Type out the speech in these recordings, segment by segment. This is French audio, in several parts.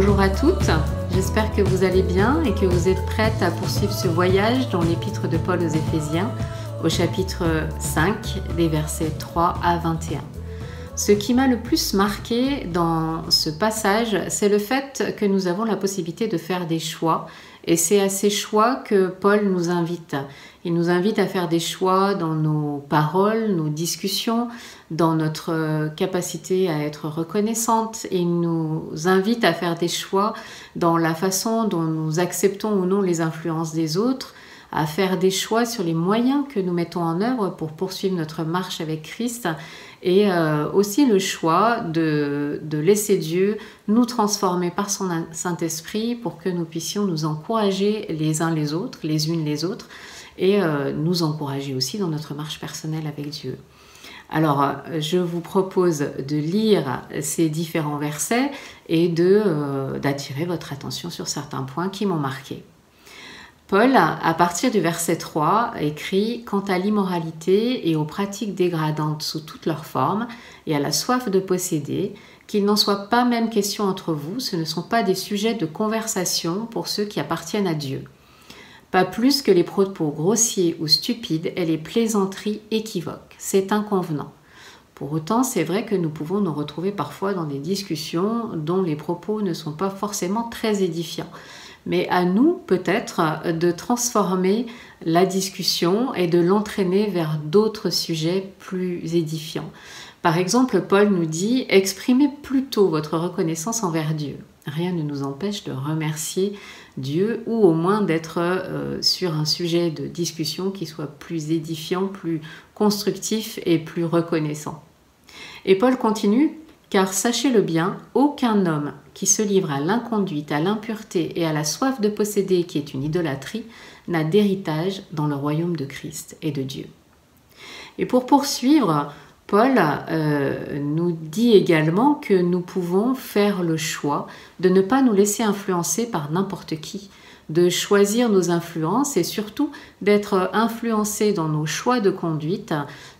Bonjour à toutes, j'espère que vous allez bien et que vous êtes prêtes à poursuivre ce voyage dans l'épître de Paul aux Éphésiens, au chapitre 5, les versets 3 à 21. Ce qui m'a le plus marqué dans ce passage, c'est le fait que nous avons la possibilité de faire des choix. Et c'est à ces choix que Paul nous invite. Il nous invite à faire des choix dans nos paroles, nos discussions, dans notre capacité à être reconnaissante. Et il nous invite à faire des choix dans la façon dont nous acceptons ou non les influences des autres, à faire des choix sur les moyens que nous mettons en œuvre pour poursuivre notre marche avec Christ et aussi le choix de laisser Dieu nous transformer par son Saint-Esprit pour que nous puissions nous encourager les uns les autres, les unes les autres et nous encourager aussi dans notre marche personnelle avec Dieu. Alors, je vous propose de lire ces différents versets et d'attirer votre attention sur certains points qui m'ont marqué. Paul, à partir du verset 3, écrit « Quant à l'immoralité et aux pratiques dégradantes sous toutes leurs formes, et à la soif de posséder, qu'il n'en soit pas même question entre vous, ce ne sont pas des sujets de conversation pour ceux qui appartiennent à Dieu. Pas plus que les propos grossiers ou stupides et les plaisanteries équivoques. C'est inconvenant. » Pour autant, c'est vrai que nous pouvons nous retrouver parfois dans des discussions dont les propos ne sont pas forcément très édifiants. Mais à nous, peut-être, de transformer la discussion et de l'entraîner vers d'autres sujets plus édifiants. Par exemple, Paul nous dit « Exprimez plutôt votre reconnaissance envers Dieu ». Rien ne nous empêche de remercier Dieu ou au moins d'être sur un sujet de discussion qui soit plus édifiant, plus constructif et plus reconnaissant. Et Paul continue « Car sachez-le bien, aucun homme qui se livre à l'inconduite, à l'impureté et à la soif de posséder qui est une idolâtrie n'a d'héritage dans le royaume de Christ et de Dieu. » Et pour poursuivre, Paul nous dit également que nous pouvons faire le choix de ne pas nous laisser influencer par n'importe qui, de choisir nos influences et surtout d'être influencés dans nos choix de conduite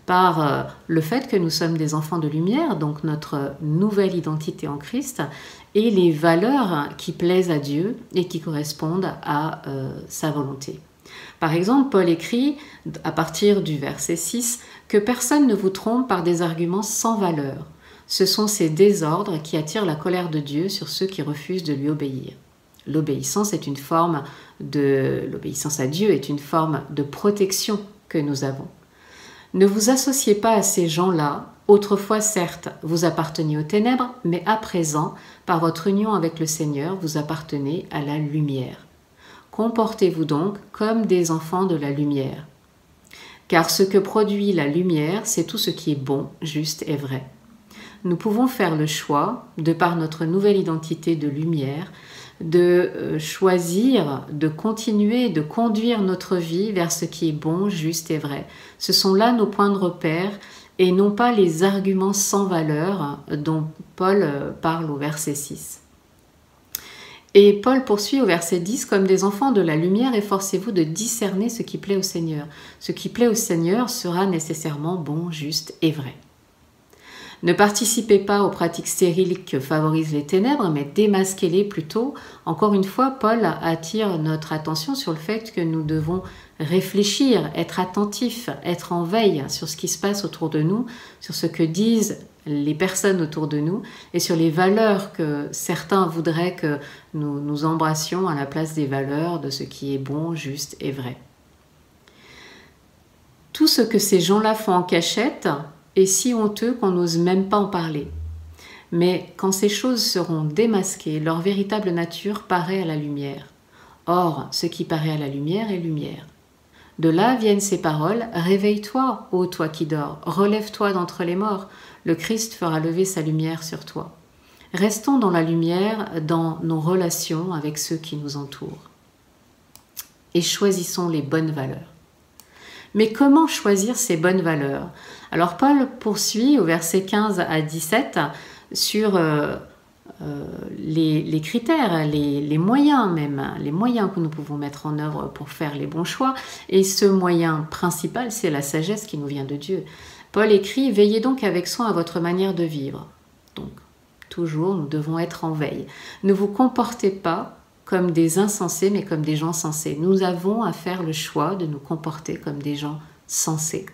par le fait que nous sommes des enfants de lumière, donc notre nouvelle identité en Christ, et les valeurs qui plaisent à Dieu et qui correspondent à sa volonté. Par exemple, Paul écrit, à partir du verset 6, « Que personne ne vous trompe par des arguments sans valeur. Ce sont ces désordres qui attirent la colère de Dieu sur ceux qui refusent de lui obéir. » L'obéissance à Dieu est une forme de protection que nous avons. Ne vous associez pas à ces gens-là. Autrefois, certes, vous apparteniez aux ténèbres, mais à présent, par votre union avec le Seigneur, vous appartenez à la lumière. Comportez-vous donc comme des enfants de la lumière. Car ce que produit la lumière, c'est tout ce qui est bon, juste et vrai. Nous pouvons faire le choix, de par notre nouvelle identité de lumière, de choisir, de continuer, de conduire notre vie vers ce qui est bon, juste et vrai. Ce sont là nos points de repère et non pas les arguments sans valeur dont Paul parle au verset 6. Et Paul poursuit au verset 10, « Comme des enfants de la lumière, efforcez-vous de discerner ce qui plaît au Seigneur. Ce qui plaît au Seigneur sera nécessairement bon, juste et vrai. » Ne participez pas aux pratiques stériles que favorisent les ténèbres, mais démasquez-les plutôt. Encore une fois, Paul attire notre attention sur le fait que nous devons réfléchir, être attentifs, être en veille sur ce qui se passe autour de nous, sur ce que disent les personnes autour de nous et sur les valeurs que certains voudraient que nous embrassions à la place des valeurs de ce qui est bon, juste et vrai. Tout ce que ces gens-là font en cachette est si honteux qu'on n'ose même pas en parler. Mais quand ces choses seront démasquées, leur véritable nature paraît à la lumière. Or, ce qui paraît à la lumière est lumière. De là viennent ces paroles « Réveille-toi, ô toi qui dors, relève-toi d'entre les morts, le Christ fera lever sa lumière sur toi. » Restons dans la lumière, dans nos relations avec ceux qui nous entourent. Et choisissons les bonnes valeurs. Mais comment choisir ces bonnes valeurs? Alors Paul poursuit au verset 15 à 17 sur les critères, les moyens même, les moyens que nous pouvons mettre en œuvre pour faire les bons choix. Et ce moyen principal, c'est la sagesse qui nous vient de Dieu. Paul écrit « Veillez donc avec soin à votre manière de vivre. » Donc, toujours, nous devons être en veille. Ne vous comportez pas comme des insensés, mais comme des gens sensés. Nous avons à faire le choix de nous comporter comme des gens sensés.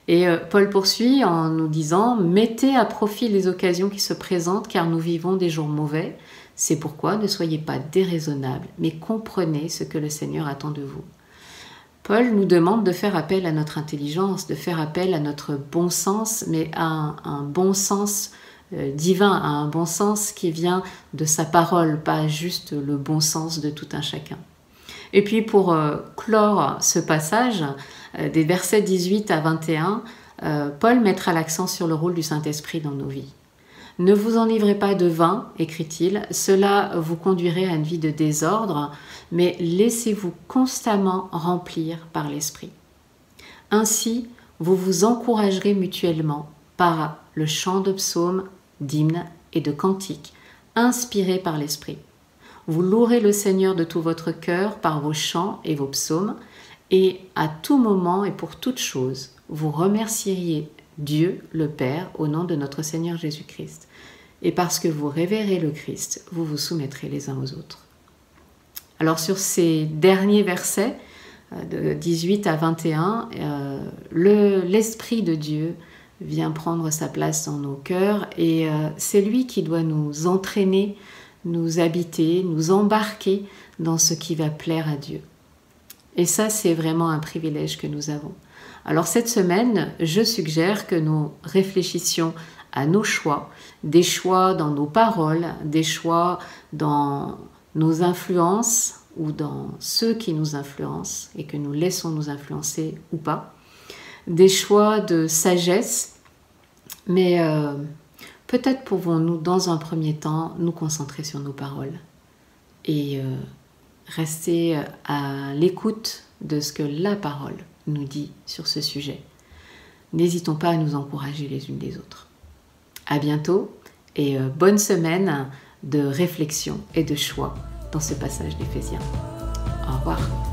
Et Paul poursuit en nous disant « Mettez à profit les occasions qui se présentent, car nous vivons des jours mauvais. C'est pourquoi ne soyez pas déraisonnables, mais comprenez ce que le Seigneur attend de vous. » Paul nous demande de faire appel à notre intelligence, de faire appel à notre bon sens, mais à un bon sens divin, à un bon sens qui vient de sa parole, pas juste le bon sens de tout un chacun. Et puis pour clore ce passage, des versets 18 à 21, Paul mettra l'accent sur le rôle du Saint-Esprit dans nos vies. « Ne vous enivrez pas de vin, écrit-il, cela vous conduirait à une vie de désordre, mais laissez-vous constamment remplir par l'Esprit. Ainsi, vous vous encouragerez mutuellement par le chant de psaumes, d'hymnes et de cantiques, inspirés par l'Esprit. Vous louerez le Seigneur de tout votre cœur par vos chants et vos psaumes, et à tout moment et pour toute chose, vous remercieriez Dieu le Père au nom de notre Seigneur Jésus-Christ. Et parce que vous révérez le Christ, vous vous soumettrez les uns aux autres. » Alors sur ces derniers versets, de 18 à 21, l'Esprit de Dieu vient prendre sa place dans nos cœurs et c'est lui qui doit nous entraîner, nous habiter, nous embarquer dans ce qui va plaire à Dieu. Et ça, c'est vraiment un privilège que nous avons. Alors cette semaine, je suggère que nous réfléchissions à nos choix, des choix dans nos paroles, des choix dans nos influences ou dans ceux qui nous influencent et que nous laissons nous influencer ou pas, des choix de sagesse, mais peut-être pouvons-nous dans un premier temps nous concentrer sur nos paroles et rester à l'écoute de ce que la parole nous dit sur ce sujet. N'hésitons pas à nous encourager les unes les autres. À bientôt et bonne semaine de réflexion et de choix dans ce passage d'Éphésiens. Au revoir.